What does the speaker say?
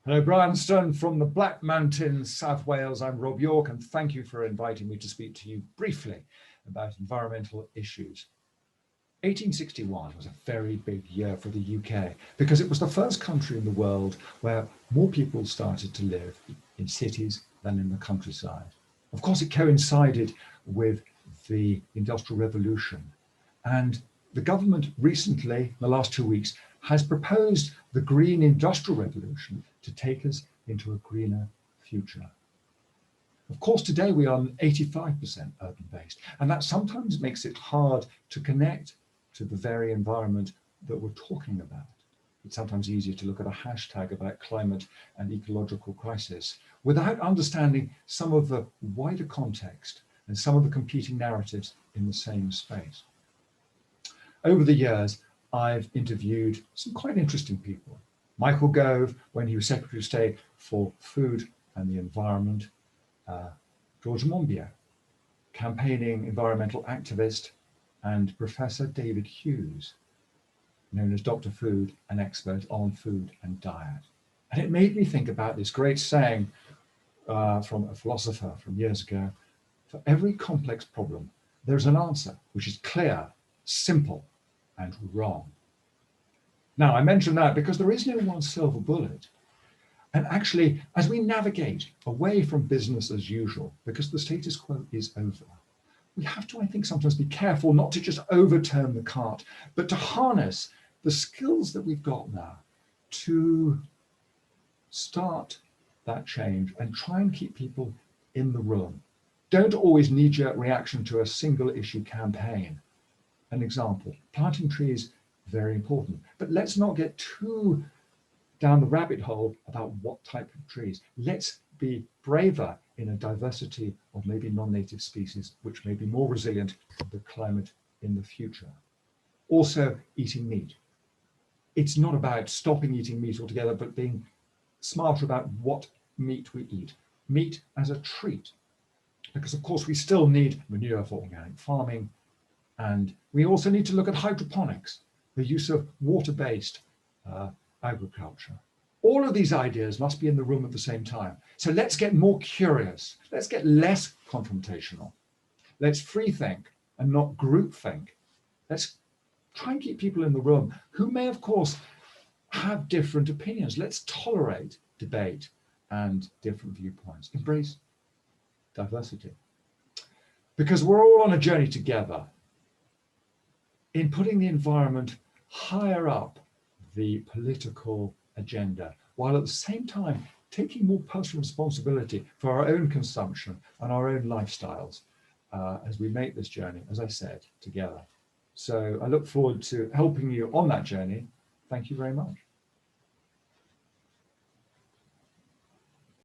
Hello, Bryanston from the Black Mountains, South Wales. I'm Rob Yorke, and thank you for inviting me to speak to you briefly about environmental issues. 1861 was a very big year for the UK because it was the first country in the world where more people started to live in cities than in the countryside. Of course, it coincided with the Industrial Revolution, and the government recently, in the last 2 weeks, has proposed the Green Industrial Revolution to take us into a greener future. Of course, today we are 85% urban-based, and that sometimes makes it hard to connect to the very environment that we're talking about. It's sometimes easier to look at a hashtag about climate and ecological crisis without understanding some of the wider context and some of the competing narratives in the same space. Over the years, I've interviewed some quite interesting people. Michael Gove, when he was Secretary of State for Food and the Environment, George Monbiot, campaigning environmental activist, and Professor David Hughes, known as Dr. Food, an expert on food and diet. And it made me think about this great saying from a philosopher from years ago: for every complex problem, there's an answer which is clear, simple, and wrong. Now, I mention that because there is no one silver bullet. And actually, as we navigate away from business as usual, because the status quo is over, we have to, I think, sometimes be careful not to just overturn the cart, but to harness the skills that we've got now to start that change and try and keep people in the room. Don't always knee-jerk reaction to a single issue campaign. An example, planting trees, very important, but let's not get too down the rabbit hole about what type of trees. Let's be braver in a diversity of maybe non-native species, which may be more resilient to the climate in the future. Also, eating meat. It's not about stopping eating meat altogether, but being smarter about what meat we eat. Meat as a treat, because of course we still need manure for organic farming, and we also need to look at hydroponics, the use of water-based agriculture. All of these ideas must be in the room at the same time. So let's get more curious. Let's get less confrontational. Let's free think and not group think. Let's try and keep people in the room who may, of course, have different opinions. Let's tolerate debate and different viewpoints. Embrace diversity. Because we're all on a journey together in putting the environment higher up the political agenda, while at the same time taking more personal responsibility for our own consumption and our own lifestyles as we make this journey, as I said, together. So I look forward to helping you on that journey. Thank you very much.